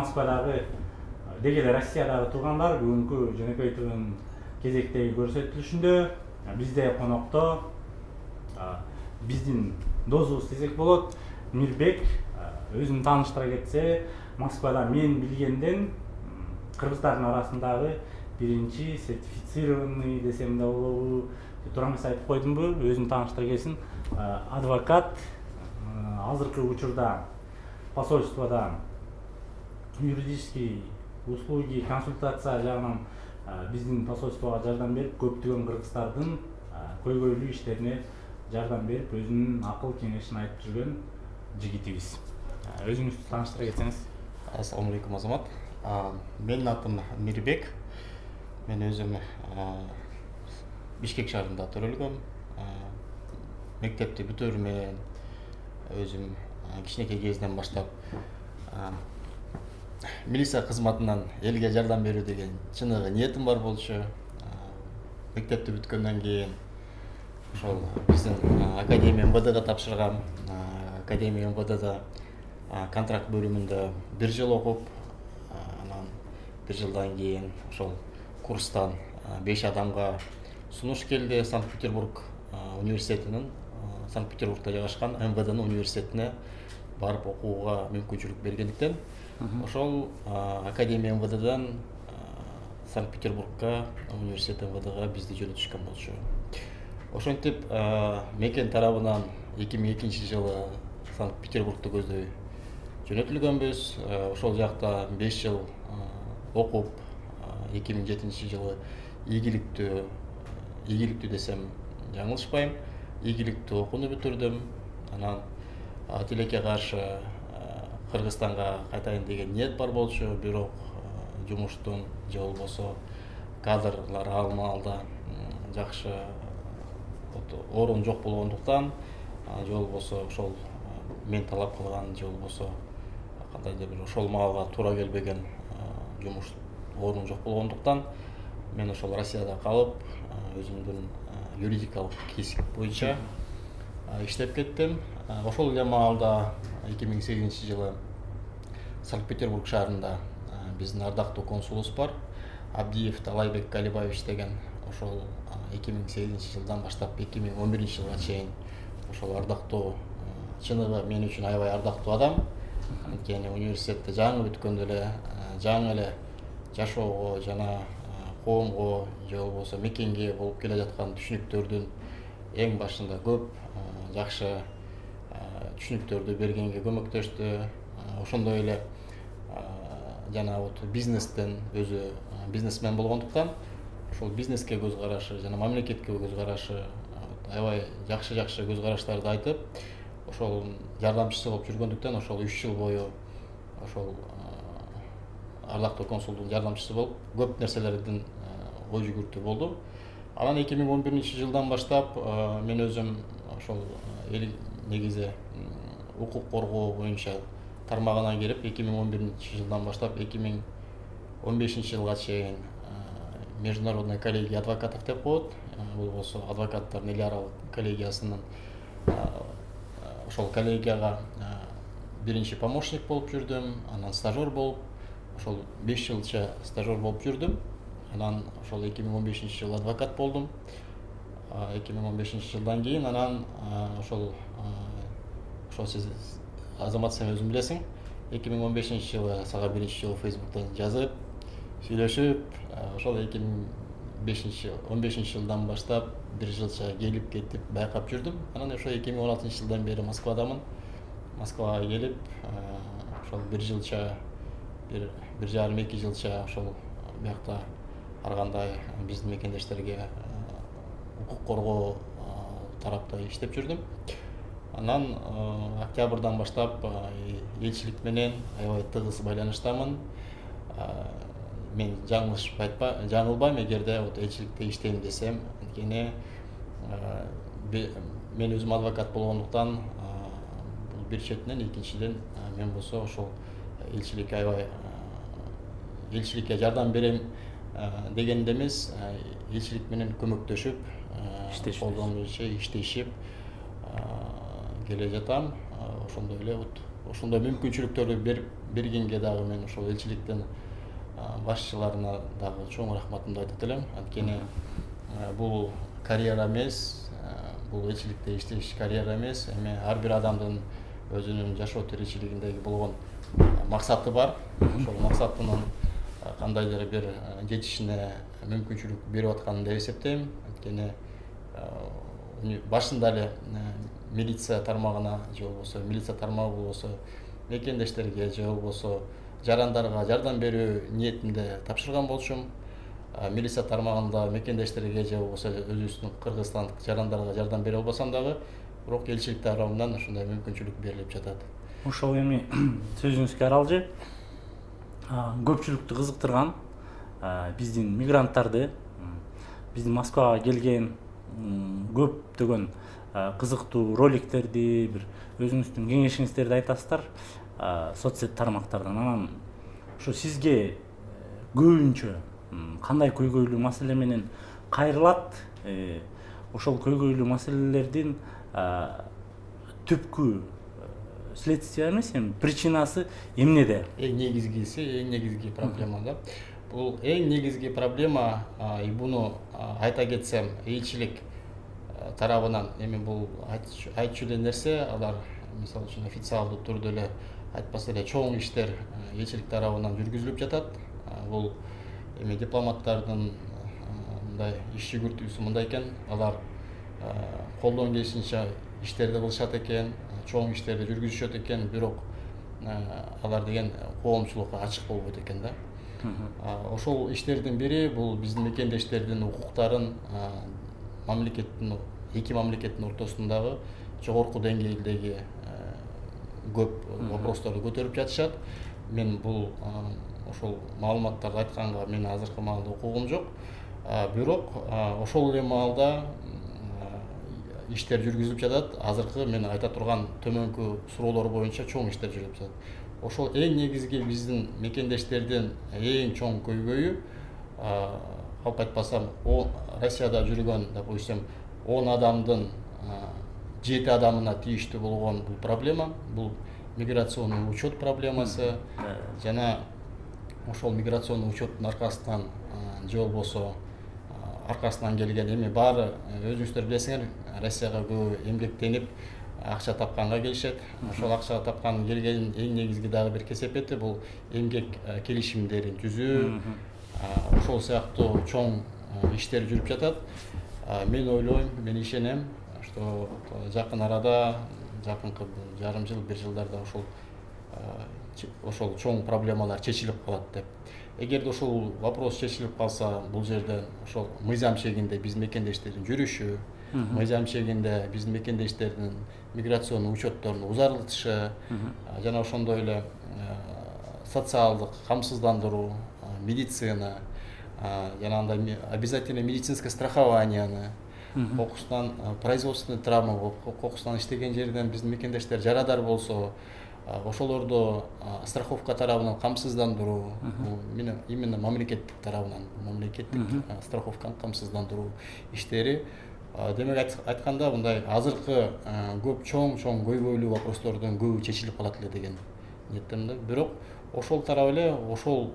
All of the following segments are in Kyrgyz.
Москвадагы деги эле Россиядагы туугандар бүгүнкү Жөнөкөй кезектеги көрсөтүлүшүндө бизде конокто биздин досубуз десек болот, Мирбек өзүн тааныштыра кетсе, Москвада мен билгенден кыргыздардын арасындагы биринчи сертифицированный десем да болобу, туура эмес айтып койдумбу, өзүн тааныштыра кетсин. Адвокат, азыркы учурда посольствода юридический услуги, консультация жагынан биздин посольствого жардам берип, көптөгөн кыргыздардын көйгөйлүү иштерине жардам берип, өзүнүн акыл кеңешин айтып жүргөн жигитибиз. Өзүңүздү тааныштыра кетсеңиз. Ассаламу алейкум, Азамат. Менин атым Мирбек. Мен өзүм Бишкек шаарында төрөлгөм. Мектепти бүтөөр менен өзүм кичинекей кезинен баштап милиция кызматынан элге жардам берүү деген чыныгы ниетим бар болчу. Мектепти бүткөндөн кийин ошол биздин Академия МВДга тапшыргам. Академия МВДда контракт бөлүмүндө 1 жыл окуп, анан 1 жылдан кийин ошол курстан 5 адамга сунуш келди. Санкт-Петербург университетинин, Санкт-Петербургда жайгашкан МВДнын университетине барып окууга мүмкүнчүлүк бергендиктен ошол Академия МВДдан Санкт-Петербургга, университет МВДга бизди жөнөтүшкөн болчу. Ошентип мекен тарабынан 2002 жылы Санкт-Петербургду көздөй жөнөтүлгөнбүз. Ошол жакта 5 жыл окуп, 2007 жылы ийгиликтүү десем жаңылышпайм, ийгиликтүү окууну бүтүрдүм. Анан тилекке каршы Кыргызстанга кайтайын деген ниет бар болчу, бирок жумуштун же болбосо кадрлар ал маалда жакшы орун жок болгондуктан, же болбосо ошол мен талап кылган, же болбосо кандайдыр бир ошол маалга туура келбеген жумуш орун жок болгондуктан мен ошол Россияда калып, өзүмдүн юридикалык кесип боюнча иштеп кеттим. Ошол эле маалда 2008 жылы Санкт-Петербург шаарында биздин ардактуу консулубуз бар, Абдиев Талайбек Калибаевич деген. Ошол 2008 жылдан баштап 2011 жылга чейин ошол ардактуу, чыныгы мен үчүн аябай ардактуу адам. Анткени университетте жаңы бүткөндө эле жаңы эле жашоого жана коомго же болбосо мекенге болуп келе жаткан түшүнүктөрдүн эң башында көп жакшы түшүнүктөрдү бергенге көмөктөштү. Ошондой эле жана бизнестен, өзү бизнесмен болгондуктан ошол бизнеске көз карашы жана мамлекетке көз карашы аябай жакшы көз караштарды айтып, ошол жардамчысы болуп жүргөндүктөн ошол 3 жыл бою ошол ардактуу консулдун жардамчысы болуп көп нерселердин ой жүгүртүү болдум. Анан 2011 жылдан баштап мен өзүм ошол негизи укук коргоо боюнча тармагына кирип, 2011 жылдан баштап 2015 жылга чейин Международная коллегия адвокатов деп коет, болбосо адвокаттардын эл аралык коллегиясынын ошол коллегияга биринчи помощник болуп жүрдүм, анан стажер болуп, ошол 5 жылча стажер болуп жүрдүм. Анан ошол 2015 жылы адвокат болдум. 2015 жылдан кийин анан ошол сиз Азамат, сен өзүң билесиң, 2015 жылы сага биринчи жолу Facebook'тан жазып, сүйлөшүп, ошол 2015 жылдан баштап 1 жылча келип кетип байкап жүрдүм. Анан ошо 2016 жылдан бери Москвадамын. Москвага келип, ошол 1 жылча, 1,5-2 жылча ошол биякта ар кандай биздин мекендештерге укук коргоо тарапта иштеп жүрдүм. Анан октябрдан баштап элчилик менен аябай тыгыз байланыштамын. Мен жаңылбайм эгерде элчиликте иштейм десем, анткени мен өзүм адвокат болгондуктан бул бир четинен, экинчиден мен болсо ошол элчиликке жардам берем дегенде эмес, элчилик менен көмөктөшүп, колдон келиши иштешип келе жатам. Ошондой эле ошондой мүмкүнчүлүктөрдү бергенге дагы мен ошол элчиликтин башчыларына дагы чоң рахматымды айтат элем. Анткени бул карьера эмес, бул элчиликте иштеш карьера эмес, эми ар бир адамдын өзүнүн жашоо тиричилигиндеги болгон максаты бар. Ошол максатынын кандайдыр бир жетишине мүмкүнчүлүк берип атканын деп эсептейм. Анткени башында эле милиция тармагына же болбосо милиция тармагы болбосо мекендештерге же болбосо жарандарга жардам берүү ниетинде тапшырган болчумун. Милиция тармагында мекендештерге же болбосо өзүбүздүн кыргызстандык жарандарга жардам бере албасам дагы, бирок элчилик тарабынан ушундай мүмкүнчүлүк берилип жатат. Ошол эми сөзүңүзгө аралжы көпчүлүктү кызыктырган биздин мигранттарды, биздин Москвага келген көптөгөн кызыктуу роликтерди, бир өзүңүздүн кеңешиңиздерди айтасыздар соцсет тармактардан. Анан ушу сизге көбүнчө кандай көйгөйлүү маселе менен кайрылат? Ошол көйгөйлүү маселелердин түпкү следствие эмес, эми причинасы эмнеде? Эң негизги проблема да. Бул эң негизги проблема, и буну айта кетсем, элчилик тарабынан эми бул айтчу эле нерсе, алар мисалы үчүн официалдуу түрдө эле айтпаса эле чоң иштер элчилик тарабынан жүргүзүлүп жатат. Бул эми дипломаттардын мындай иш жүгүртүүсү мындай экен, алар колдон келишинче иштерди кылышат экен, чоң иштерди жүргүзүшөт экен, бирок алар деген коомчулукка ачык болбойт экен да. Ошол иштердин бири бул биздин мекендештердин укуктарын эки мамлекеттин ортосундагы жогорку деңгээлдеги көп вопросторду көтөрүп жатышат. Мен бул ошол маалыматтарды айтканга мен азыркы маалда укугум жок. Бирок ошол эле маалда иштер жүргүзүлүп жатат. Азыркы мен айта турган төмөнкү суроолор боюнча чоң иштер жүрүп жатат. Ошол эң негизги биздин мекендештердин эң чоң көйгөйү, калп айтпасам, Россияда жүргөн, допустим, 10 адамдын 7 адамына тийиштүү болгон бул проблема, бул миграционный учет проблемасы. Жана ошол миграционный учеттун аркасынан же болбосо аркасынан келген эми баары өзүңүздөр билесиңер, Россияга көбү эмгектенип акча тапканга келишет. Ошол акча тапкан келген эң негизги дагы бир кесепети бул эмгек келишимдерин түзүү. Ошол сыяктуу чоң иштер жүрүп жатат. Мен ойлойм, мен ишенем, что жакын арада, жакынкы жарым жыл, бир жылдарда ошол чоң проблемалар чечилип калат деп. Эгерде ошол вопрос чечилип калса, бул жерде ошол мыйзам чегинде биздин мекендештердин жүрүшү, мыйзам чегинде биздин мекендештердин миграционный учетторун узартышы, жана ошондой эле социалдык камсыздандыруу, медицина, жана андай обязательно медицинское страхованияны, кокустан производственный травма болуп, кокустан иштеген жерден биздин мекендештер жарадар болсо, ошолорду страховка тарабынан камсыздандыруу, именно мамлекеттик тарабынан, мамлекеттик страховканы камсыздандыруу иштери. Демек айтканда, мындай азыркы көп чоң көйгөйлүү вопростордун көбү чечилип калат эле деген ниеттемин да. Бирок ошол тарап эле, ошол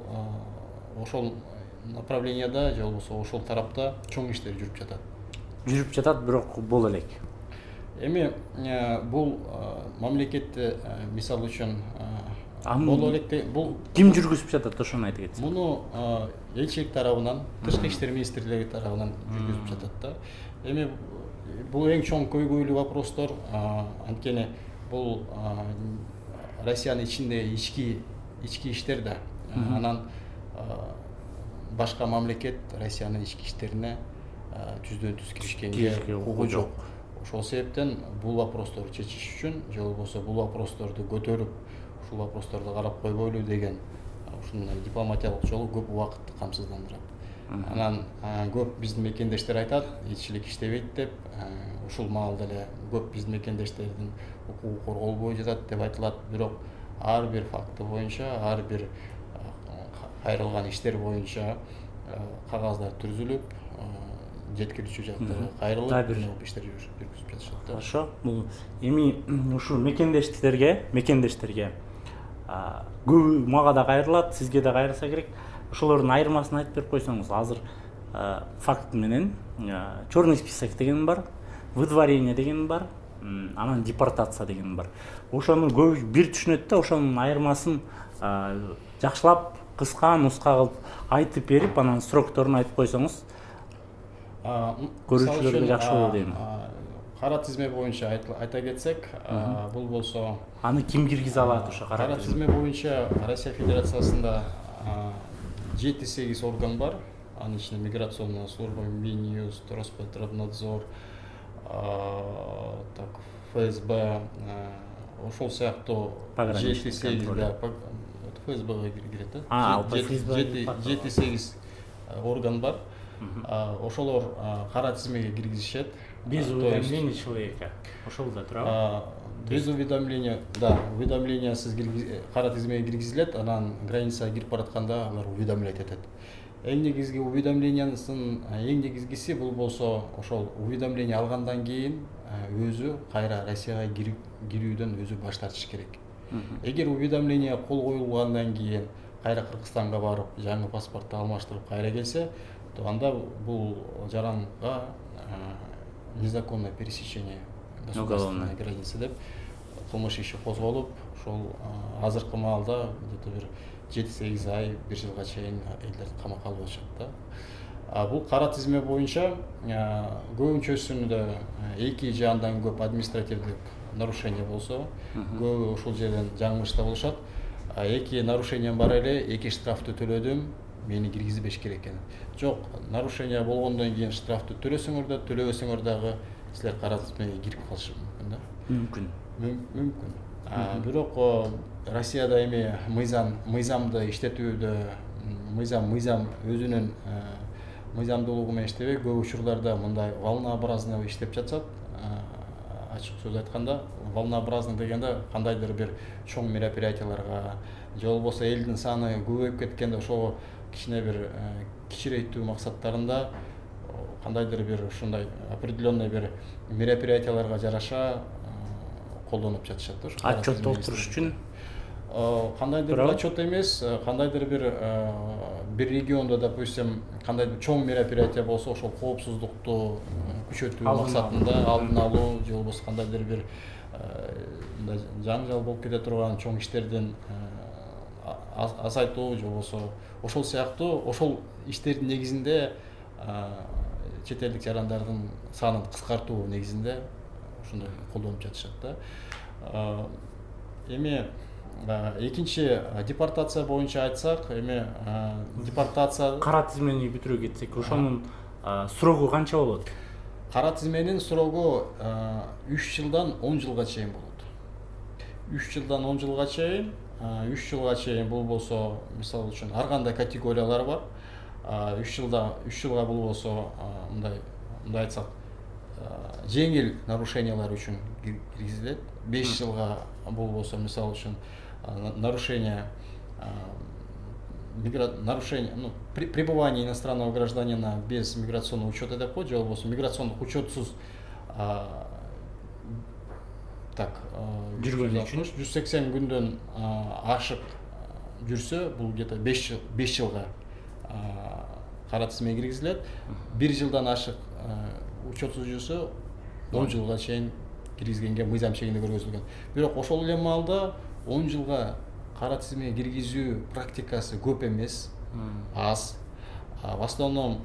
направленияда же болбосо ошол тарапта чоң иштер жүрүп жатат. Жүрүп жатат, бирок боло элек. Эми бул мамлекетте мисалы үчүн боло элек, бул ким жүргүзүп жатат, ошону айтып кетсеңиз. Муну элчилик тарабынан, Тышкы иштер министрлиги тарабынан жүргүзүп жатат да. Эми бул эң чоң көйгөйлүү вопростор, анткени бул Россиянын ичиндеги ички иштер да. Анан башка мамлекет Россиянын ички иштерине түздөн түз киришкенге укугу жок. Ошол себептен бул вопросторду чечиш үчүн же болбосо бул вопросторду көтөрүп, ушул вопросторду карап койбойлу деген ушундай дипломатиялык жолу көп убакытты камсыздандырат. Анан көп биздин мекендештер айтат, элчилик иштебейт деп, ушул маалда эле көп биздин мекендештердин укугу корголбой жатат деп айтылат. Бирок ар бир факты боюнча, ар бир кайрылган иштер боюнча кагаздар түзүлүп, жеткирүүчү жактары кайрылып Дагы бир иштер жүргүзүп жатышат да. Хорошо. Бул эми ушул мекендештерге көбү мага да кайрылат, сизге да кайрылса керек. Ошолордун айырмасын айтып берип койсоңуз. Азыр факт менен черный список деген бар, выдворение деген бар, анан депортация деген бар. Ошону көбү бир түшүнөт да, ошонун айырмасын жакшылап кыска нуска кылып айтып берип, анан срокторун айтып койсоңуз көрүүчүлөргө жакшы болот дейм. Кара тизме боюнча айта кетсек, бул болсо Аны ким киргизе алат ошо кара тизме боюнча Россия Федерациясында 7-8 орган бар. Анын ичинде миграционная служба, Минюст, Роспотребнадзор, ФСБ, ошол сыяктуу 7-8 ФСБга кирет да. 7-8 орган бар. Ошолор кара тизмеге киргизишет. Без уведомления человека. Ошол да туурабы? Без уведомления, да, уведомление сиз кара тизмеге киргизилет, анан границага кирип баратканда алар уведомлять этет. Эң негизги уведомлениясын эң негизгиси бул болсо ошол уведомление алгандан кийин өзү кайра Россияга кирүүдөн өзү баш тартыш керек. Эгер уведомление кол коюлгандан кийин кайра Кыргызстанга барып, жаңы паспорту алмаштырып кайра келсе, то анда бул жаранга незаконное пересечение государственной границы деп кылмыш иши козголуп, ошол азыркы маалда где-то бир 7-8 ай, 1 жылга чейин элдер камакка алып атышат да. Бул кара тизме боюнча көбүнчөсүндө 2 же андан көп административдик нарушение болсо, көбү ушул жерден жаңылышта болушат. 2 нарушением бар эле, 2 штрафты төлөдүм, мени киргизбеш керек экен. Жок, нарушение болгондон кийин штрафты төлөсөңөр да, төлөбөсөңөр дагы силер кара тизмеге кирип калышы мүмкүн да. Мүмкүн. Бирок Россияда эми мыйзамды иштетүүдө мыйзам өзүнүн мыйзамдуулугу менен иштебей, көп учурларда мындай волнообразно иштеп жатат. Ачык сөз айтканда, волнообразно дегенде кандайдыр бир чоң мероприятияларга же болбосо элдин саны көбөйүп кеткенде ошого кичине бир кичирөйтүү максаттарында кандайдыр бир ушундай определенный бир мероприятияларга жараша колдонуп жатышат да. Отчет толтуруш үчүн кандайдыр бир отчет эмес, кандайдыр бир региондо, допустим, кандайдыр чоң мероприятие болсо, ошол коопсуздукту күчөтүү максатында алдын алуу же болбосо кандайдыр бир жаңжал болуп кете турган чоң иштердин азайтуу же болбосо ошол сыяктуу ошол иштердин негизинде чет элдик жарандардын санын кыскартуу негизинде ушундай колдонуп жатышат да. Эми экинчи депортация боюнча айтсак, эми депортация кара тизмени бүтүрө кетсек, ошонун срогу канча болот? Кара тизменин срогу 3 жылдан 10 жылга чейин болот. 3 жылдан 10 жылга чейин, 3 жылга чейин бул болсо, мисалы үчүн ар кандай категориялар бар. 3 жылга бул болсо, мындай айтсак, жеңил нарушениялар үчүн киргизилет. 5 жылга бул болсо, мисалы үчүн нарушение пребывание иностранного гражданина без миграционного учета деп коет, же болбосо миграциондук учетсуз жүргөн үчүн 180 күндөн ашык жүрсө, бул где-то 5 жылга кара тизмеге киргизилет. 1 жылдан ашык учетсуз жүрсө 10 жылга чейин киргизгенге мыйзам чегинде көргөзүлгөн. Бирок ошол эле маалда 10 жылга кара тизмеге киргизүү практикасы көп эмес, аз. В основном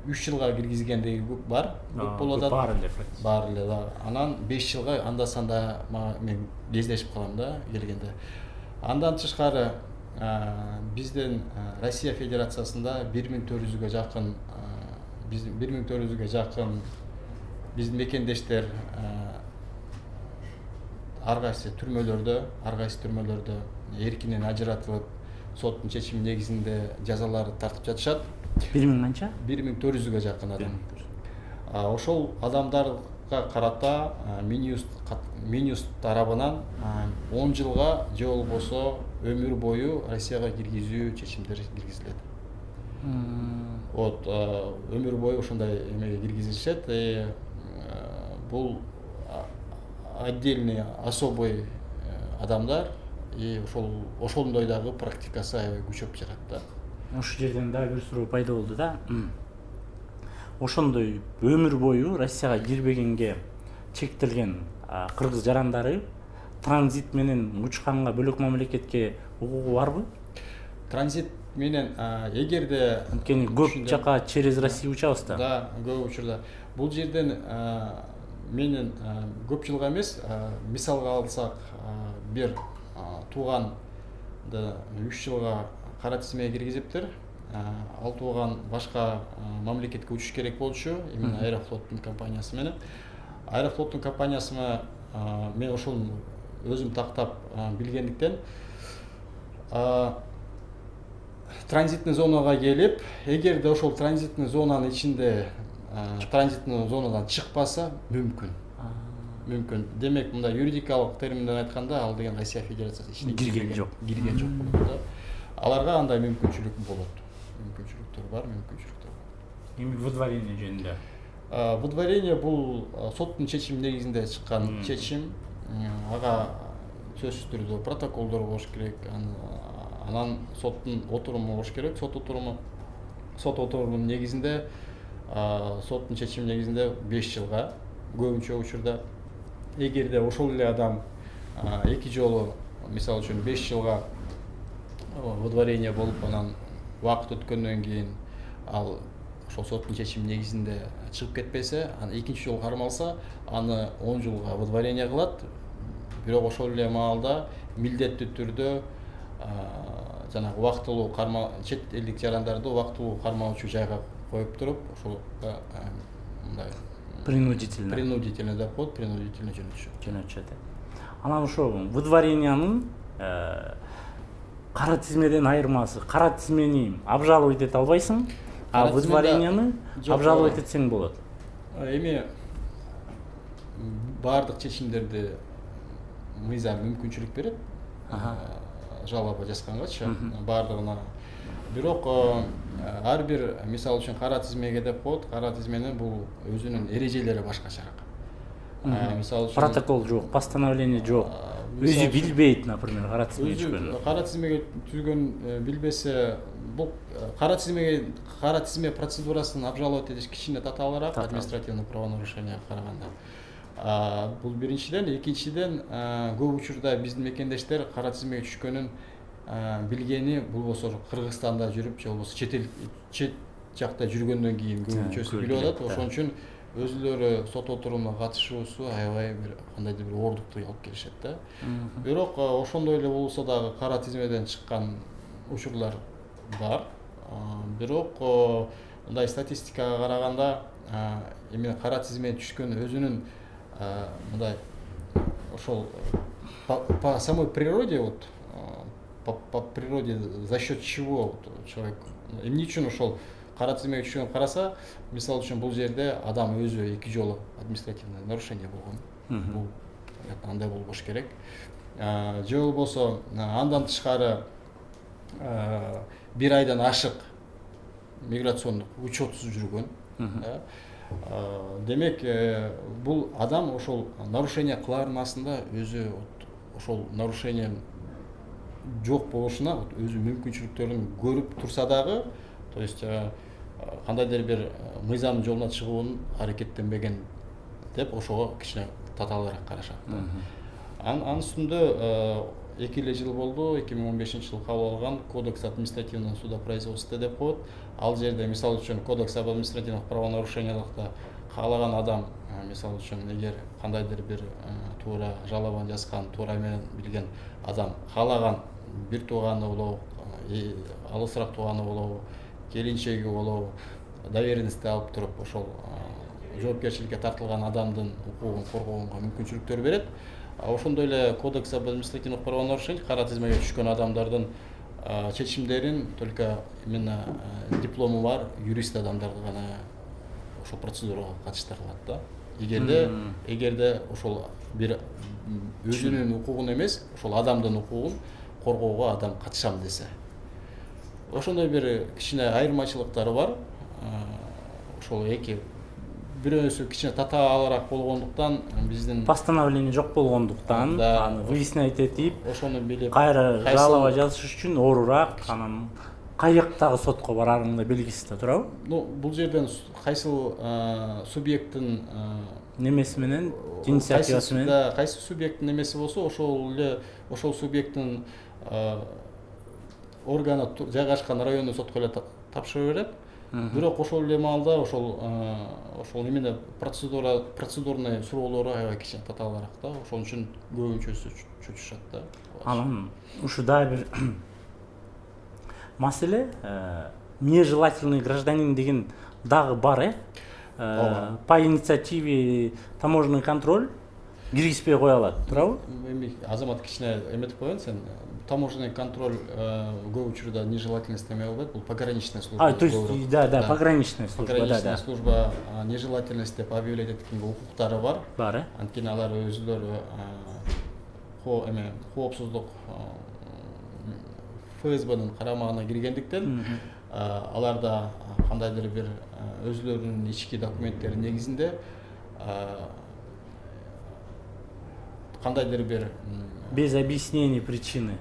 3 жылга киргизгендеги бар, көп болуп атат. Бар эле, да. Анан 5 жылга анда-санда мен кездешип калам да келгенде. Андан тышкары биздин Россия Федерациясында 1400-гө жакын биздин мекендештер ар кайсы түрмөлөрдө эркинен ажыратылып, соттун чечими негизинде жазалары тартып жатышат. 1000 канча? 1400-гө жакын адам. Ошол адамдарга карата Минюст тарабынан 10 жылга же болбосо өмүр бою Россияга киргизүү чечимдери киргизилет. вот өмүр бою ошондой эмеге киргизишет. Бул отдельный особый адамдар, и ошондой дагы практикасы аябай күчөп жатат да. Ошол жерден дагы бир суроо пайда болду да. Ошондой өмүр бою Россияга кирбегенге чектелген кыргыз жарандары транзит менен учканга бөлөк мамлекетке укугу барбы? Транзит менен эгерде Анткени көп жака через Россия учабыз да. Да, көп учурда. Бул жерден менин көп жылга эмес, мисалга алсак, бир тууганды 3 жылга кара тизмеге киргизиптир. Ал тууган башка мамлекетке учуш керек болчу, именно Аэрофлоттун компаниясы менен. Аэрофлоттун компаниясына мен ошол өзүм тактап билгендиктен транзитный зонага келип, эгерде ошол транзитный зонанын ичинде транзитный зонадан чыкпаса мүмкүн. Демек, мында юридикалык терминден айтканда, ал деген Россия Федерациясы ичине кирген жок болот да. Аларга андай мүмкүнчүлүк болот. Мүмкүнчүлүктөр бар. Эми выдворение жөнүндө. Выдворение бул соттун чечими негизинде чыккан чечим. Ага сөзсүз түрдө протоколдор болуш керек. Анан соттун отуруму болуш керек. Сот отурумунун негизинде, соттун чечими негизинде 5 жылга, көбүнчө учурда. Эгерде ошол эле адам 2 жолу, мисалы үчүн 5 жылга выдворение болуп, анан убакыт өткөндөн кийин ал ошол соттун чечими негизинде чыгып кетпесе, аны экинчи жолу кармалса, аны 10 жылга выдворение кылат. Бирок ошол эле маалда милдеттүү түрдө жанагы убактылуу чет элдик жарандарды убактылуу кармоочу жайга коюп туруп, ошол мындай принудительно деп коет, принудительно жөнөтүшөт. Анан ошо выдворениянын кара тизмеден айырмасы, кара тизмени обжаловать эте албайсың, а выдворенияны обжаловать этсең болот. Эми баардык чечимдерди мыйзам мүмкүнчүлүк берет. Жалоба жазгангачы баардыгына. Бирок ар бир, мисалы үчүн кара тизмеге деп коет, кара тизменин бул өзүнүн эрежелери башкачараак. Мисалы үчүн протокол жок, постановление жок. Өзү билбейт, например, кара тизмеге түшкөндү. Кара тизмеге түзгөн билбесе, бул кара тизме процедурасын обжаловать этиш кичине татаалыраак административный правонарушенияга караганда. Бул биринчиден, экинчиден көп учурда биздин мекендештер кара тизмеге түшкөнүн билгени болбосо Кыргызстанда жүрүп, же болбосо чет жакта жүргөндөн кийин көбүнчөсү билип атат. Ошон үчүн өзүлөрү сот отурумуна катышуусу аябай бир кандайдыр бир оордукту алып келишет да. Бирок ошондой эле болсо дагы кара тизмеден чыккан учурлар бар. Бирок мындай статистикага караганда, именно кара тизмеге түшкөн өзүнүн мындай ошол по самой природе, вот по природе, за счет чего человек эмне үчүн ошол кара тизмеге түшкөн караса, мисалы үчүн бул жерде адам өзү 2 жолу административный нарушение болгон. Бул андай болбош керек. Же болбосо андан тышкары 1 айдан ашык миграциондук учетсуз жүргөн. Демек, бул адам ошол нарушение кылаардын астында өзү ошол нарушение жок болушуна өзү мүмкүнчүлүктөрүн көрүп турса дагы, то есть кандайдыр бир мыйзамдын жолуна чыгуунун аракеттенбеген деп ошого кичине татаалыраак карашат. Анын үстүндө 2 эле жыл болду, 2015-жылы кабыл алган Кодекс административного судопроизводства деп коет. Ал жерде, мисалы үчүн, Кодекс об административных правонарушениялыкта каалаган адам, мисалы үчүн, эгер кандайдыр бир туура жалобаны жазган, туура менен билген адам каалаган бир тууганы болобу, алысыраак тууганы болобу, келинчеги болобу, доверенности алып туруп, ошол жоопкерчиликке тартылган адамдын укугун коргоого мүмкүнчүлүктөр берет. Ошондой эле Кодекс об административных правонарушениях кара тизмеге түшкөн адамдардын чечимдерин только именно диплому бар юрист адамдарга гана ошол процедурага катыштырылат да. Эгерде ошол бир өзүнүн укугун эмес, ошол адамдын укугун коргоого адам катышам десе. Ошондой бир кичине айырмачылыктары бар. ошол эки бирөөсү кичине татаалыраак болгондуктан биздин постановление жок болгондуктан аны выяснять этип ошону билип кайра жалоба жазыш үчүн оорураак, анан кай жактагы сотко барарың да белгисиз да турабы? Ну, бул жерден кайсыл субъекттин Немеси менен, инициативасы менен кайсы субъекттин немеси болсо, ошол эле ошол субъекттин органы жайгашкан райондун сотко эле тапшыра берет. Бирок ошол эле маалда ошол эмне процедурный суроолору аябай кичине татаалыраак да. Ошон үчүн көбүнчөсү чучушат да. Анан ушу дагы бир маселе, нежелательный гражданин деген дагы бар, по инициативе таможенный контроль киргизбей кое алат, туурабы? Эми Азамат кичине эметип коеюн, сен таможенный контроль көп учурда нежелательность эме болбойт, бул пограничная служба. То есть, да, пограничная служба, пограничная служба нежелательность деп объявлять эткенге укуктары бар. Бар, Анткени алар өзүлөрү коопсуздук ФСБнын карамагына киргендиктен аларда кандайдыр бир өзүлөрүнүн ички документтери негизинде кандайдыр бир без объяснения причины.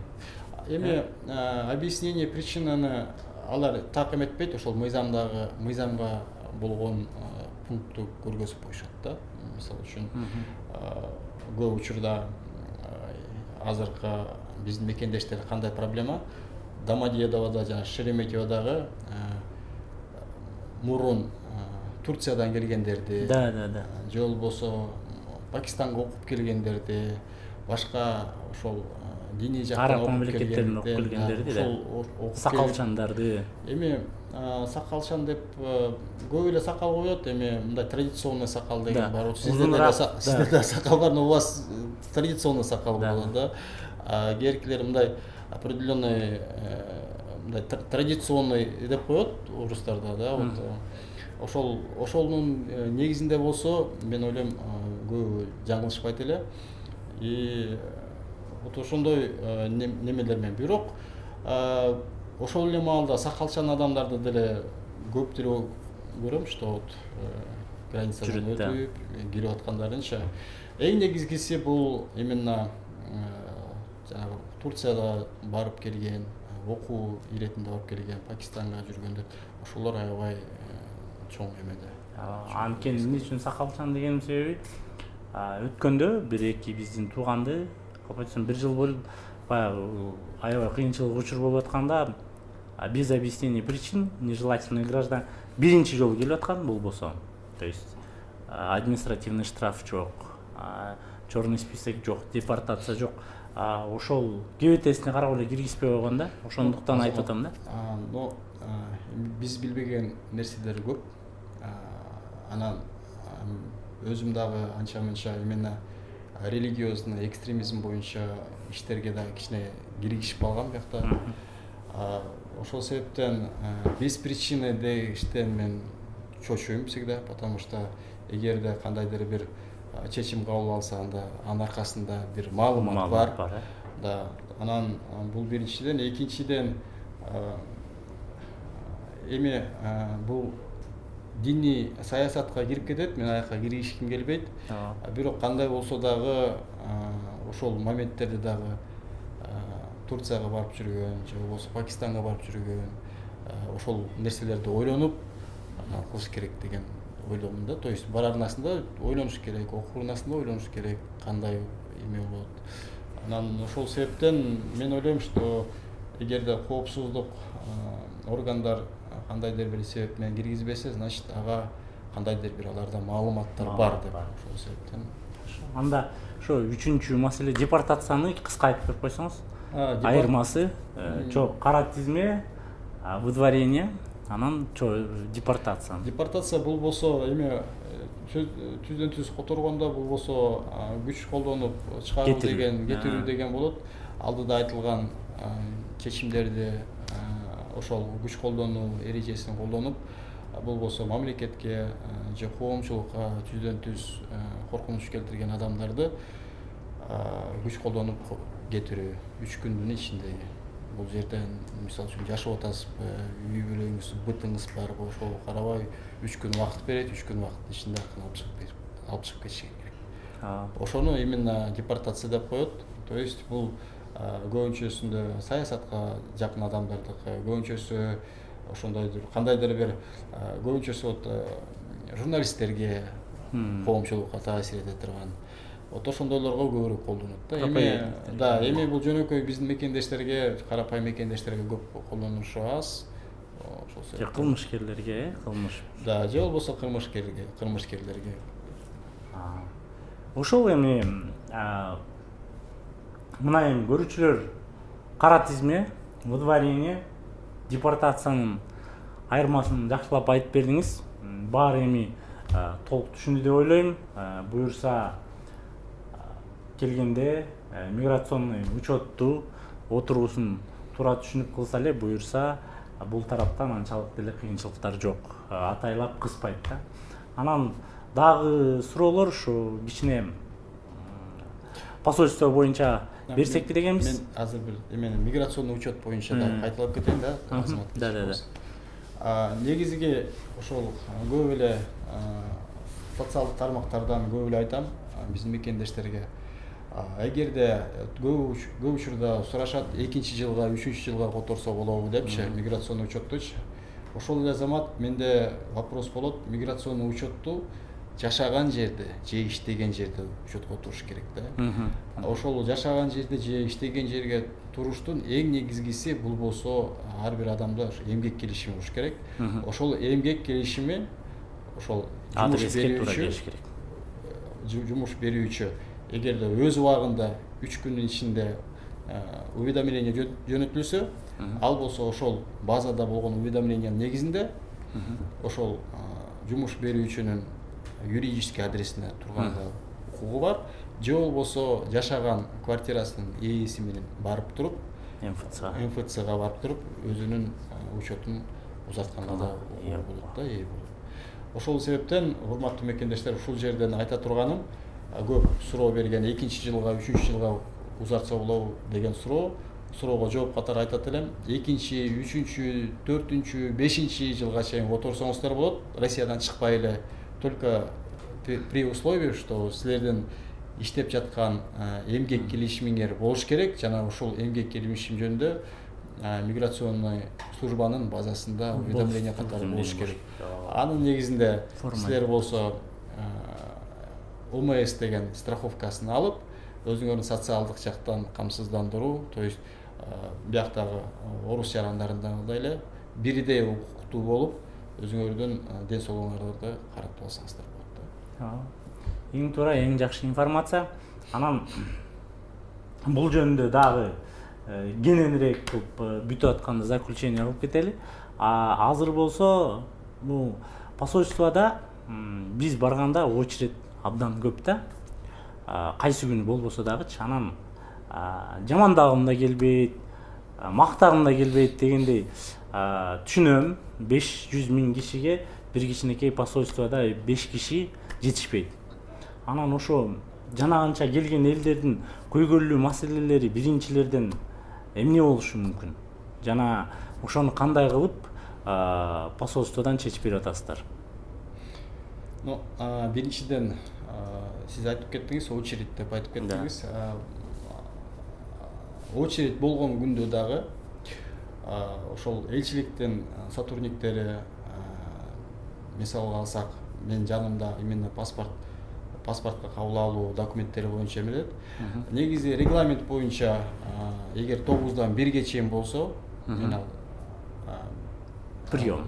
Эми объяснение причинаны алар так эметпейт, ошол мыйзамга болгон пунктту көргөзүп коюшат да. Мисалы үчүн көп учурда азыркы биздин мекендештер кандай проблема? Домодедоводо жана Шереметьеводогу мурун Турциядан келгендерди, же болбосо Пакистанга окуп келгендерди, башка ошол диний жактан Араб мамлекеттеринен окуп келгендерди, ошол сакалчандарды. Эми сакалчан деп көп эле сакал коет, эми мындай традиционный сакал деген бар. Сиздерде сакал бар, но у вас традиционный сакал болот да. Кээкилер мындай определенный мындай традиционный деп коет орустарда да. Вот ошолдун негизинде болсо, мен ойлойм көбү жаңылышпайт эле. И вот ошондой немелер менен. Бирок ошол эле маалда сакалчан адамдарды деле көп деле көрөм, что вот границадан өтүп кирип аткандарынча. Эң негизгиси бул именно жанагы Турцияда барып келген, окуу иретинде барып келген, Пакистанга жүргөндөр, ошолор аябай чоң эмеде. Анткени эмне үчүн сакалчан дегенин себеби, өткөндө бир-эки биздин тууганды, капайтсам 1 жыл бою баягы аябай кыйынчылык учур болуп атканда, без объяснения причин нежелательный граждан биринчи жолу келип аткан болбосо, то есть административный штраф жок, черный список жок, депортация жок, ошол кебетесине карап эле киргизбей койгон да. Ошондуктан айтып атам да. Но биз билбеген нерселер көп. Анан өзүм дагы анча-мынча именно религиозный экстремизм боюнча иштерге да кичине киргизип калгам биякта. Ошол себептен без причины дегиштен мен чочуйм всегда, потому что эгерде кандайдыр бир чечим кабыл алса, анда анын аркасында бир маалымат бар. Да, анан бул биринчиден, экинчиден эми бул диний саясатка кирип кетет, мен аяка киргизишким келбейт. Бирок кандай болсо дагы ошол моменттерде дагы Турцияга барып жүргөн, же болбосо Пакистанга барып жүргөн, ошол нерселерди ойлонуп кылыш керек деген ойлойм да. То есть барарнасында ойлонуш керек, окуурнасында ойлонуш керек, кандай эме болот. Анан ошол себептен мен ойлойм, что эгерде коопсуздук органдар кандайдыр бир себеп менен киргизбесе, значит ага кандайдыр бир аларда маалыматтар бар деп. Ошол себептен. Анда ошо 3-чү маселе депортацияны кыска айтып берип койсоңуз. Айырмасы кара тизме, выдворение, анан депортация. Депортация бул болсо эми түздөн түз которгондо бул болсо күч колдонуп чыгаруу деген, кетирүү деген болот. Алдыда айтылган чечимдерди ошол күч колдонуу эрежесин колдонуп, бул болсо мамлекетке же коомчулукка түздөн түз коркунуч келтирген адамдарды күч колдонуп кетирүү 3 күндүн ичинде бул жерден мисалы үчүн жашап атасызбы, үй бүлөңүз, бытыңыз барбы, ошого карабай 3 күн убакыт берет, 3 күн убакыттын ичинде алып чыгып кетишин керек. Ошону именно депортация деп коет. То есть бул көбүнчөсүндө саясатка жакын адамдардыкы, көбүнчөсү ошондойдур, кандайдыр бир көбүнчөсү вот журналисттерге коомчулукка таасир эте турган ошондойлорго көбүрөөк колдонот да. Эми бул жөнөкөй биздин мекендештерге, карапайым мекендештерге көп колдонулушу аз. Ошол кылмышкерлерге, кылмыш. Да, же болбосо кылмышкерлерге. Ошол эми мына эми көрүүчүлөр кара тизме, выдворение, депортациянын айырмасын жакшылап айтып бердиңиз. Баары эми толук түшүндү деп ойлойм. Буюрса келгенде миграционный учетту отургусун туура түшүнүп кылса эле, буюрса бул тараптан анчалык деле кыйынчылыктар жок, атайлап кыспайт да. Анан дагы суроолор ушу кичине посольство боюнча берсекпи дегенбиз. Мен азыр бир эмени миграционный учет боюнча да кайталап кетейин да, Азамат. Да. Негизги ошол көп эле социалдык тармактардан көп эле айтам биздин мекендештерге. Эгерде көп учурда сурашат 2-жылга, 3-жылга которсо болобу депчи, миграционный учеттучу. Ошол эле Азамат, менде вопрос болот, миграционный учетту жашаган жерде, же иштеген жерде учетко туруш керек да. Ошол жашаган жерде же иштеген жерге туруштун эң негизгиси бул болсо ар бир адамда эмгек келишими болуш керек. Ошол эмгек келишими ошол жумуш берүүчү эгерде өз убагында 3 күндүн ичинде уведомление жөнөтүлсө, ал болсо ошол базада болгон уведомлениянын негизинде ошол жумуш берүүчүнүн юридический адресине турганга укугу бар, же болбосо жашаган квартирасынын ээси менен барып туруп, МФЦга барып туруп, өзүнүн учетун узартканга да болот да, ээ болот. Ошол себептен, урматтуу мекендештер, ушул жерден айта турганым, көп суроо берген 2-жылга, 3-жылга узартса болобу деген суроого жооп катары айтат элем. 2-, 3-, 4-, 5 жылга чейин отурсоңуздар болот, Россиядан чыкпай эле, только при условии, что силердин иштеп жаткан эмгек келишимиңер болуш керек, жана ошол эмгек келишим жөнүндө миграционный службанын базасында уведомление катары болуш керек. Анын негизинде силер болсо ОМС деген страховкасын алып, өзүңөрдүн социалдык жактан камсыздандыруу, то есть бияктагы орус жарандарындагыдай эле бирдей укуктуу болуп, өзүңөрдүн ден соолугуңарды карап алсаңыздар болот да. Эң туура, эң жакшы информация. Анан бул жөнүндө дагы кененирээк кылып бүтүп атканда заключение кылып кетели. Азыр болсо бул посольствода биз барганда очередь абдан көп да. Кайсы күнү болбосо дагычы, анан жамандагым да келбейт, мактагым да келбейт дегендей түшүнөм. 500 000 кишиге бир кичинекей посольствода 5 киши жетишпейт. Анан ошо жанагынча келген элдердин көйгөйлүү маселелери биринчилерден эмне болушу мүмкүн? Жана ошону кандай кылып посольстводон чечип берип атасыздар? Биринчиден сиз айтып кеттиңиз, очередь деп айтып кеттиңиз. Очередь болгон күндө дагы ошол элчиликтин сотрудниктери, мисалга алсак, мен жанымда именно паспортко кабыл алуу документтери боюнча эмелет. Негизи регламент боюнча эгер 9-дан 1-ге чейин болсо, мен ал прием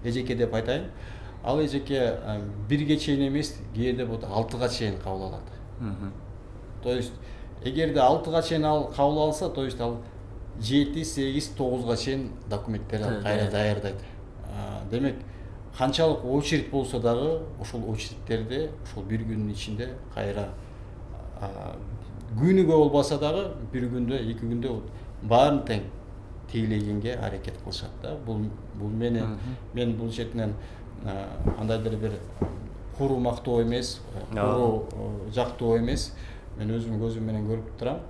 эжеке деп айтайын. Ал эжеке 1-ге чейин эмес, кээде 6-га чейин кабыл алат. То есть эгерде 6-га чейин ал кабыл алса, то есть ал 7, 8, 9-га чейин документтерди кайра даярдайт. Демек, канчалык очередь болсо дагы, ошол очередтерди ошол бир күндүн ичинде кайра күнүгө болбаса дагы бир күндө, 2 күндө баарын тең тейлегенге аракет кылышат да. Бул мен бул четинен кандайдыр бир куру мактоо эмес, куру жактоо эмес. Мен өзүм көзүм менен көрүп турам.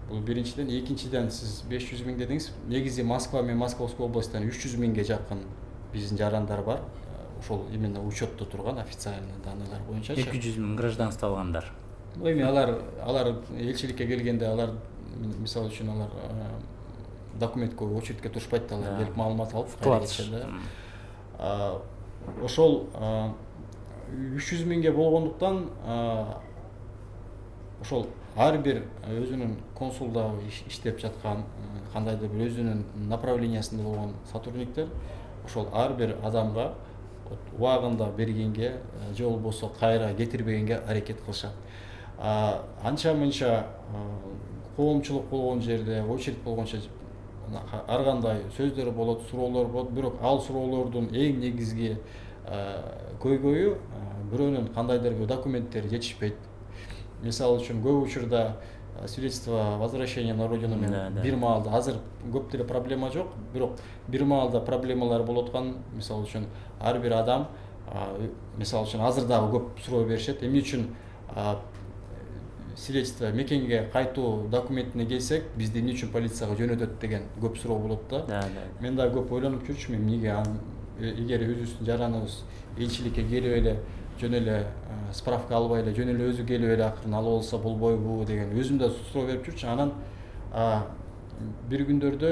Бул биринчиден. Экинчиден сиз 500 миң дедиңиз. Негизи Москва менен Московская областтан 300 миңге жакын биздин жарандар бар. Ошол именно учетто турган официальный данныйлар боюнча 200 миң гражданство алгандар. Эми алар элчиликке келгенде алар мисалы үчүн алар документке очередке турушпайт да, алар келип маалымат алып кайра кетишет да. Ошол 300 миңге болгондуктан ошол ар бир өзүнүн консулда иштеп жаткан, кандайдыр бир өзүнүн направлениясында болгон сотрудниктер ошол ар бир адамга убагында бергенге же болбосо кайра кетирбегенге аракет кылышат. Анча мынча коомчулук болгон жерде, очередь болгончо ар кандай сөздөр болот, суроолор болот, бирок ал суроолордун эң негизги көйгөйү бирөөнүн кандайдыр бир документтери жетишпейт. Мисалы үчүн көп учурда свидетельство возвращения на родину менен бир маалда азыр көп деле проблема жок, бирок бир маалда проблемалар болуп аткан. Мисалы үчүн ар бир адам, мисалы үчүн азыр дагы көп суроо беришет. Эмне үчүн свидетельство мекенге кайтуу документине келсек, бизди эмне үчүн полицияга жөнөтөт деген көп суроо болот да. Мен дагы көп ойлонуп жүрчүмүн, эмнеге эгер өзүбүздүн жараныбыз элчиликке келип эле жөн эле справка албай эле жөн эле өзү келип эле акырын алып алса болбойбу деген өзүм да суроо берип жүрчүмүн. Анан бир күндөрдө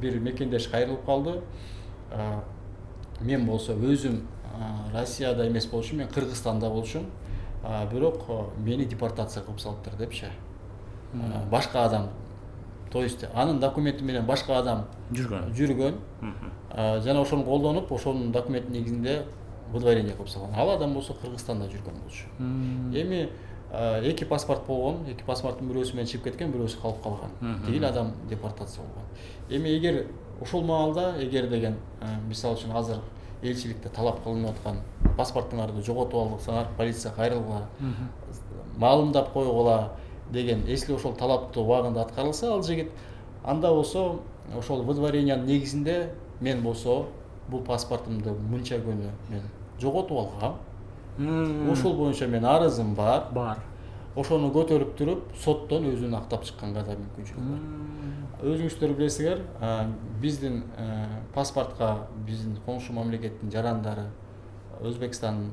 бир мекендеш кайрылып калды. Мен болсо өзүм Россияда эмес болчумун, мен Кыргызстанда болчумун. Бирок мени депортация кылып салыптыр депчи. Башка адам, то есть анын документи менен башка адам жүргөн. Жана ошону колдонуп, ошонун документинин негизинде выдворение кылып салган. Ал адам болсо Кыргызстанда жүргөн болчу. Эми эки паспорт болгон, эки паспорттун бирөөсү менен чыгып кеткен, бирөөсү калып калган. Тигил адам депортация болгон. Эми эгер ошол маалда, эгер деген мисалы үчүн азыр элчиликте талап кылынып аткан паспортуңарды жоготуп алсаңар, полиция кайрылгыла, маалымдап койгула деген, если ошол талапты убагында аткарылса ал жигит, анда болсо ошол выдворениянын негизинде мен болсо бул паспортумду мынча күнү мен жоготуп алгам. Ошол боюнча мен арызым бар. Ошону көтөрүп туруп, соттон өзүн актап чыкканга да мүмкүнчүлүк бар. Өзүңүздөр билесиңер, биздин паспортко биздин коңшу мамлекеттин жарандары, Өзбекстан,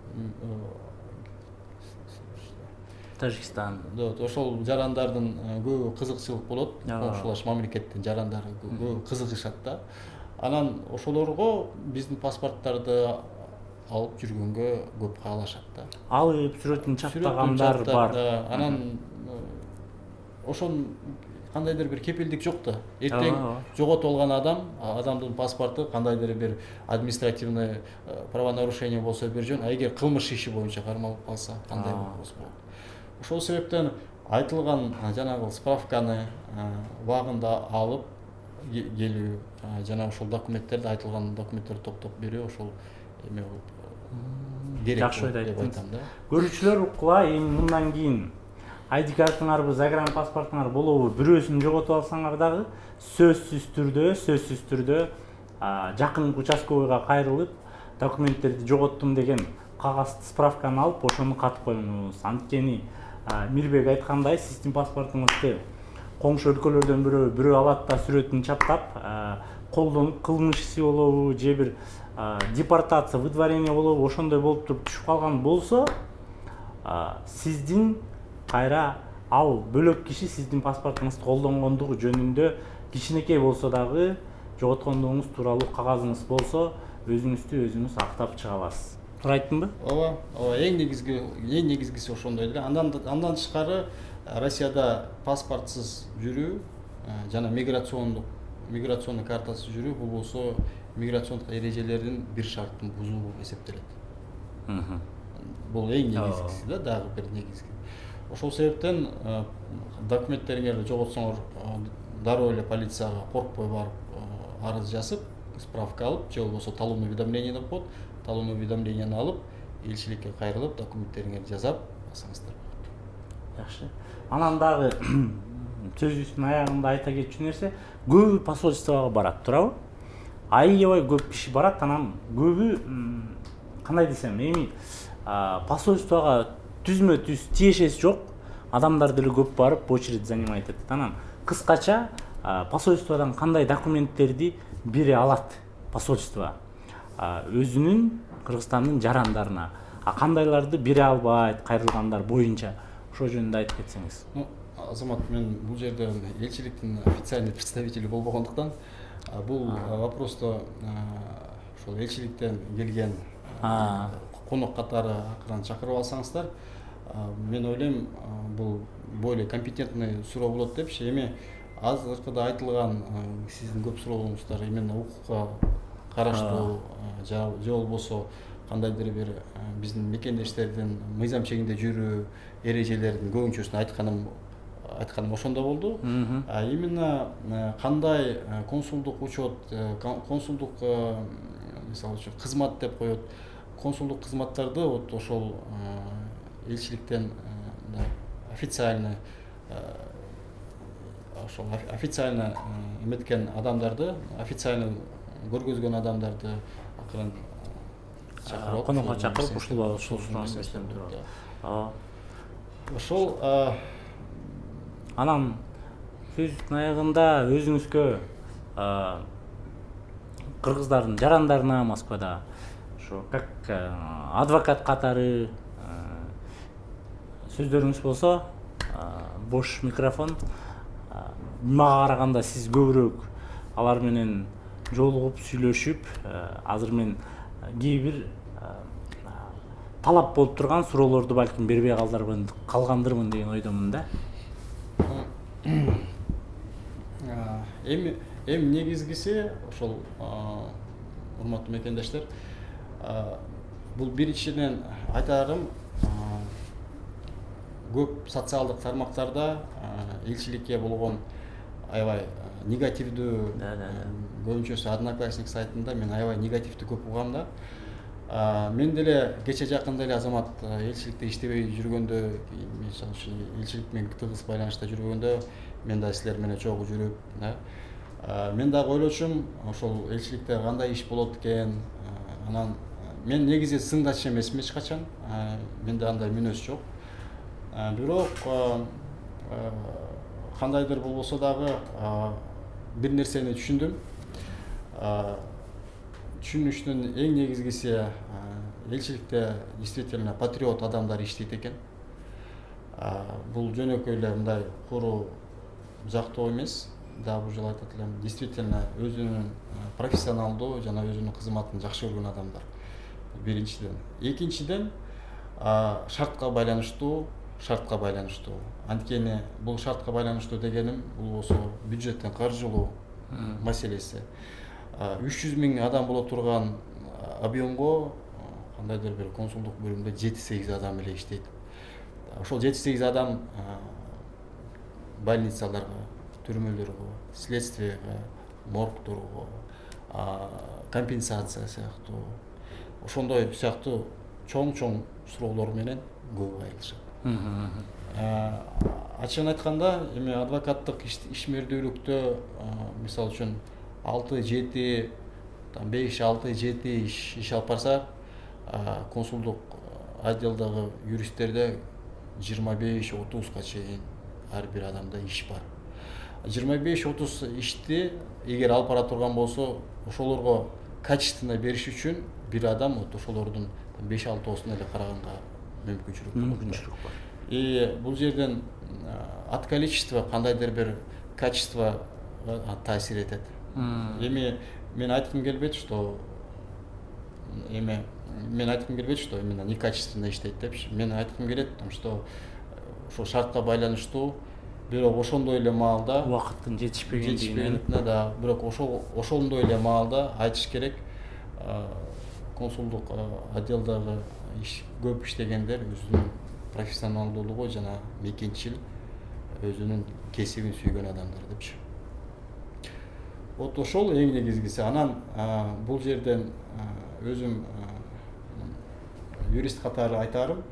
Тажикстан, ошол жарандардын көбү кызыкчылык болот. Коңшулаш мамлекеттин жарандары көбү кызыгышат да. Анан ошолорго биздин паспорттарды алып жүргөнгө көп каалашат да. Алып сүрөтүн чаптагандар бар. Анан ошон кандайдыр бир кепилдик жок да. Эртең жоготуп алган адамдын паспорту кандайдыр бир административный правонарушение болсо бир жөн, эгер кылмыш иши боюнча кармалып калса кандай болот. Ошол себептен айтылган жанагы справканы убагында алып келүү жана ошол документтерди, айтылган документтерди топтоп берүү ошол эме керек. Жакшы деп айтам да. Көрүүчүлөр укула, эми мындан кийин ID картыңарбы, загран паспортуңар болобу, бирөөсүн жоготуп алсаңар дагы сөзсүз түрдө жакын участковыйга кайрылып, документтерди жоготтум деген кагаз справканы алып, ошону катып коюңуз. Анткени Мирбек айткандай, сиздин паспортуңузду коңшу өлкөлөрдөн бирөө алат да сүрөтүн чаптап, колдонуп кылмыш иши болобу же бир депортация, выдворение болобу, ошондой болуп туруп түшүп калган болсо, сиздин кайра ал бөлөк киши сиздин паспортуңузду колдонгондугу жөнүндө кичинекей болсо дагы жоготкондугуңуз тууралуу кагазыңыз болсо, өзүңүздү өзүңүз актап чыга аласыз. Туура айттымбы? Ооба, эң негизгиси ошондой эле. Андан тышкары Россияда паспортсуз жүрүү жана миграционный картасыз жүрүү, бул болсо миграциондук эрежелердин бир шарттын бузуу болуп эсептелет. Бул эң негизгиси да, дагы бир негизги. Ошол себептен документтериңерди жоготсоңор дароо эле полицияга коркпой барып арыз жазып, справка алып, же болбосо талонный уведомление деп коет, талонный уведомленияны алып, элчиликке кайрылып, документтериңерди жасап алсаңыздар болот. Жакшы. Анан дагы сөзүбүздүн аягында айта кетчү нерсе, көбү посольствого барат, туурабы? Аябай көп киши барат, анан көбү кандай десем, эми посольствого түзмө түз тиешеси жок. адамдар деле көп барып очередь занимать этет. Анан кыскача посольстводон кандай документтерди бере алат посольство өзүнүн Кыргызстандын жарандарына, кандайларды бере албайт кайрылгандар боюнча ошол жөнүндө айтып кетсеңиз. Азамат, мен бул жерде элчиликтин официальный представители болбогондуктан бул вопросту ошол элчиликтен келген конок катары акырын чакырып алсаңыздар, мен ойлойм бул более компетентный суроо болот депчи. Эми азыркыда айтылган сиздин көп сурооңуздар именно укукка караштуу же болбосо кандайдыр бир биздин мекендештердин мыйзам чегинде жүрүү эрежелердин көбүнчөсүн айтканым ошондо болду. Именно кандай консулдук учет, консулдук мисалы үчүн кызмат деп коет, консулдук кызматтарды вот ошол элчиликтен официально эметкен адамдарды, официально көргөзгөн адамдарды акырын чакырып, конокко чакырып ушул суроонун ошол анан сөздүн аягында өзүңүзгө кыргыздардын жарандарына Москвада ошо как адвокат катары сөздөрүңүз болсо, бош микрофон. Мага караганда сиз көбүрөөк алар менен жолугуп сүйлөшүп, азыр мен кээ бир талап болуп турган суроолорду балким бербей калгандырмын деген ойдомун да. Эми негизгиси ошол урматтуу мекендештер, бул биринчиден айтарым, көп социалдык тармактарда элчиликке болгон аябай негативдүү, көбүнчөсү Одноклассник сайтында мен аябай негативди көп угам да. Мен деле кече жакында эле Азамат элчиликте иштебей жүргөндө, мисалы үчүн элчилик менен тыгыз байланышта жүргөндө мен да силер менен чогуу жүрүп, мен дагы ойлочумун ошол элчиликте кандай иш болот экен. Анан мен негизи сыңдач эмесмин эч качан, менде андай мүнөз жок. Бирок кандайдыр болбосо дагы бир нерсени түшүндүм. Түшүнүштүн эң негизгиси элчиликте действительно патриот адамдар иштейт экен. Бул жөнөкөй эле мындай куру жактоо эмес. Да, бул жолу айтат элем, действительно өзүнүн профессионалдуу жана өзүнүн кызматын жакшы көргөн адамдар. Биринчиден. Экинчиден шартка байланыштуу. Анткени бул шартка байланыштуу дегеним бул болсо бюджеттен каржылуу маселеси. 300 000 адам боло турган объемго кандайдыр бир консулдук бөлүмдө 7-8 адам эле иштейт. Ошол 7-8 адам больницаларга, түрмөлөргө, следствиеге, моргторго, компенсация сыяктуу, ошондой сыяктуу чоң суроолор менен көп айылышат. Ачыгын айтканда, эми адвокаттык ишмердүүлүктө мисалы үчүн 6-7, 5-6-7 иш алып барса, консулдук отделдагы юристтерде 25-30 чейин ар бир адамда иш бар. 25-30 ишти эгер алып бара турган болсо, ошолорго качественно бериш үчүн бир адам ошолордун 5-6 эле караганга мүмкүнчүлүк бар. И бул жерден от количества кандайдыр бир качество таасир этет. Эми мен айткым келбейт, что именно некачественно иштейт депчи. Мен айткым келет, что ошол шартка байланыштуу, бирок ошондой эле маалда убакыттын жетишпегендигине, да, бирок ошондой эле маалда айтыш керек, консулдук отделдагы көп иштегендер өзүнүн профессионалдуулугу жана мекенчил өзүнүн кесибин сүйгөн адамдар депчи. Вот ошол эң негизгиси. Анан бул жерден өзүм юрист катары айтарым,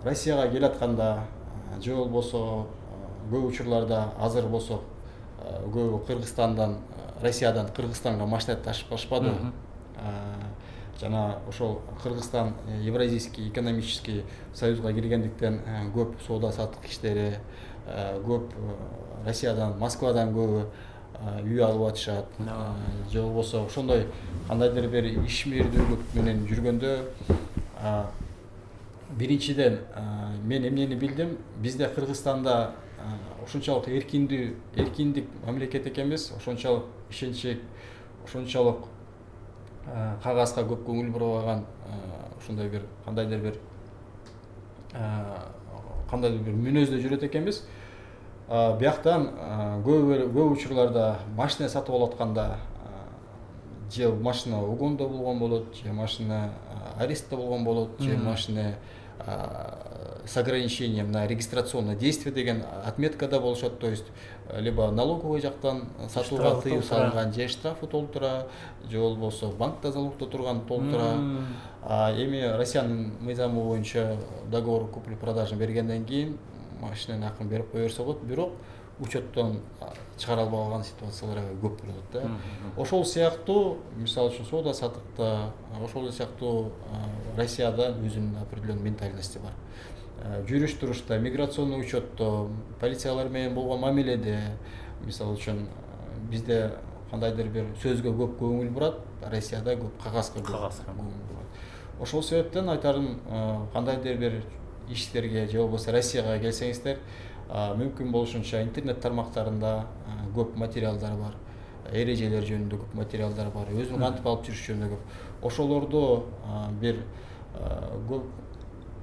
Россияга келатканда же болбосо көп учурларда азыр болсо көбү Кыргызстандан, Россиядан Кыргызстанга машина ташып калышпадыбы? жана ошол Кыргызстан Евразийский экономический союзга киргендиктен көп соода саттык иштери, көп Россиядан, Москвадан көбү үй алып атышат. Же болбосо ошондой кандайдыр бир ишмердүүлүк менен жүргөндө биринчиден мен эмнени билдим, бизде Кыргызстанда ошончолук эркиндик мамлекет экенбиз, ошончолук ишенчек, ошончолук кагазга көп көңүл бурбаган, ошондой бир кандайдыр бир мүнөздө жүрөт экенбиз. Бияктан көп учурларда машина сатып алып атканда же машина угондо болгон болот, же машина арестте болгон болот, же машина с ограничением на регистрационное действие деген отметкада болушат, то есть либо налоговый жактан сатууга тыюу салынган, же штрафы толтура, же болбосо банкта залогдо турган толтура. Эми Россиянын мыйзамы боюнча договор купли-продажы бергенден кийин машинанын акын берип кое берсе болот, бирок учеттон чыгара албай калган ситуациялар көп болот да. Ошол сыяктуу, мисалы үчүн соода саттыкта, ошол сыяктуу Россияда өзүнүн определенный ментальности бар. Жүрүш турушта, миграционный учетто, полициялар менен болгон мамиледе, мисалы үчүн бизде кандайдыр бир сөзгө көп көңүл бурат, Россияда көп кагазга көңүл бурат. Ошол себептен айтарым, кандайдыр бир иштерге же болбосо Россияга келсеңиздер, мүмкүн болушунча интернет тармактарында көп материалдар бар, эрежелер жөнүндө көп материалдар бар, өзүн кантип алып жүрүш жөнүндө көп. Ошолорду бир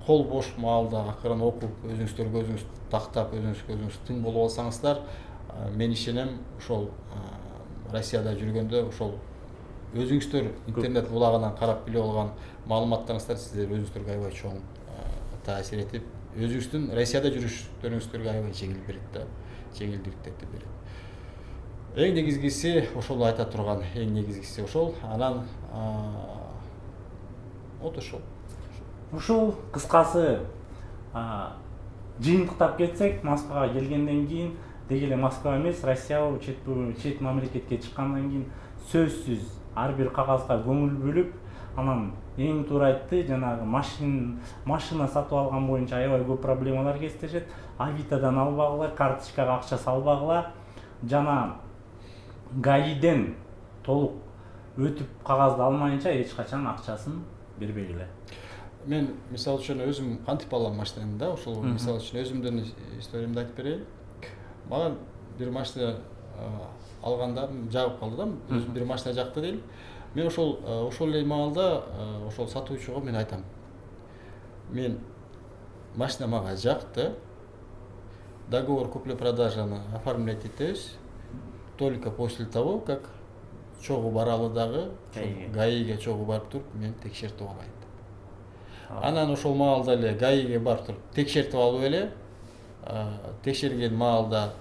кол бош маалда акырын окуп, өзүңүздөргө өзүңүз тактап, өзүңүз тың болуп алсаңыздар, мен ишенем, ошол Россияда жүргөндө ошол өзүңүздөр интернет булагынан карап билип алган маалыматтарыңыздар сиздер өзүңүздөргө аябай чоң таасир этип, өзүңүздүн Россияда жүрүштөрүңүздөргө аябай жеңил берет да, жеңилдиктерди берет. Эң негизгиси ошол айта турган, эң негизгиси ошол. Анан ошол. Ушул кыскасы жыйынтыктап кетсек, Москвага келгенден кийин деги эле Москва эмес, Россия чет мамлекетке чыккандан кийин сөзсүз ар бир кагазга көңүл бөлүп, анан эң туура айтты, жанагы машина сатып алган боюнча аябай көп проблемалар кездешет. Авитадан албагыла, карточкага акча салбагыла, жана ГАИден толук өтүп кагазды алмайынча эч качан акчасын бербегиле. Мен мисалы үчүн өзүм кантип алам машинаны да, ошол мисалы үчүн өзүмдүн историямды айтып берейин. Мага бир машина алганда жагып калды да, өзүм бир машина жакты дейли. Мен ошол эле маалда ошол сатуучуга мен айтам. Мен машина мага жакты. Договор купли-продажаны оформлять этебиз. Только после того, как чогуу баралы дагы, ГАИге чогуу барып туруп, мен текшертип алайын. Анан ошол маалда эле ГАИге барып туруп текшертип алып эле, текшерген маалда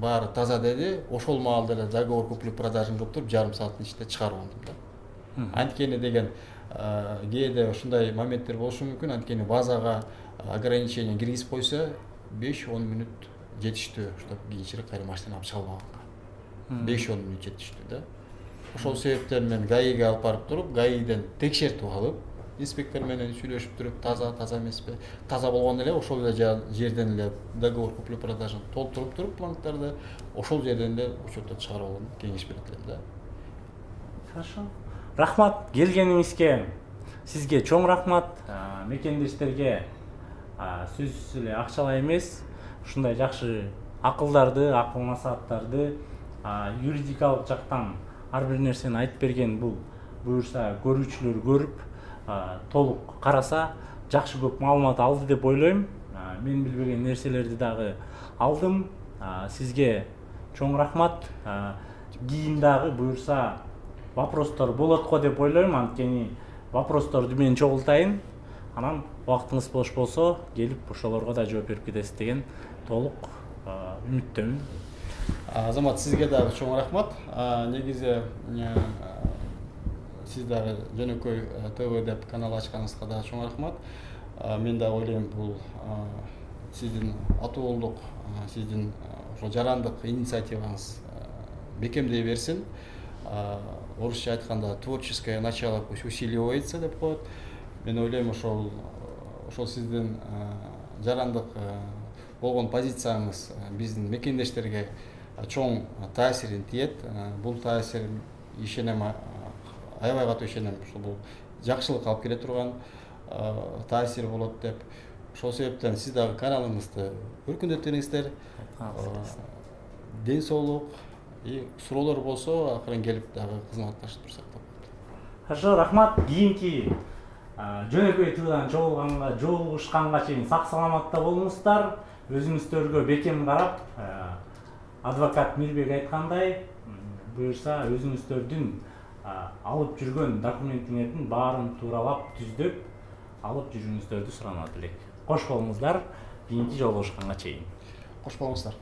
баары таза деди, ошол маалда эле договор купли-продажын кылып туруп, жарым сааттын ичинде чыгарып алдым да. Анткени деген кээде ушундай моменттер болушу мүмкүн, анткени базага ограничение киргизип койсо 5-10 мүнөт жетиштүү, чтобы кийинчерээк кайра машинаны алып чыга алганга. 5-10 мүнөт жетиштүү да. Ошол себептен мен ГАИге алып барып туруп, ГАИден текшертип алып, инспектор менен сүйлөшүп туруп, таза эмеспи, таза болгондо эле ошол эле жерден эле договор купли-продажын толтуруп туруп банктарда, ошол жерден эле учеттон чыгарып алган кеңеш берет элем да. Хорошо. Рахмат келгениңизге. Сизге чоң рахмат. Мекендештерге сөзсүз эле акчалай эмес, ушундай жакшы акылдарды, акыл насааттарды юридикалык жактан ар бир нерсени айтып берген бул буюрса көрүүчүлөр көрүп, толук караса, жакшы көп маалымат алды деп ойлойм. Мен билбеген нерселерди дагы алдым. Сизге чоң рахмат. Кийин дагы буюрса вопростор болот го деп ойлойм, анткени вопросторду мен чогултайын. Анан убактыңыз бош болсо, келип ошолорго да жооп берип кетесиз деген толук үмүттөмүн. Азамат, сизге дагы чоң рахмат. Негизи сиз дагы Жөнөкөй ТВ деп канал ачканыңызга да чоң рахмат. Мен да ойлойм, бул сиздин сиздин ошо жарандык инициативаңыз бекемдей берсин. орысша айтканда творческое начало пусть усиливается деп коет. Мен ойлойм ошол сиздин жарандык болгон позицияңыз биздин мекендештерге чоң таасирин тиет. Бул таасир ишенем, аябай катуу ишенем, ушул бул жакшылыкка алып келе турган таасир болот деп. Ошол себептен сиз дагы каналыңызды өркүндөтүңүздөр. Ден соолук суроолор болсо акырын келип дагы кызматташып турсак да болот. Хорошо, рахмат. Кийинки жөнөкөй туудан жолугушканга чейин сак саламатта болуңуздар. Өзүңүздөргө бекем карап, адвокат Мирбек айткандай, буюрса өзүңүздөрдүн алып жүргөн документиңердин баарын тууралап түздөп алып жүрүүңүздөрдү суранат элек. Кош болуңуздар. Кийинки жолугушканга чейин. Кош болуңуздар.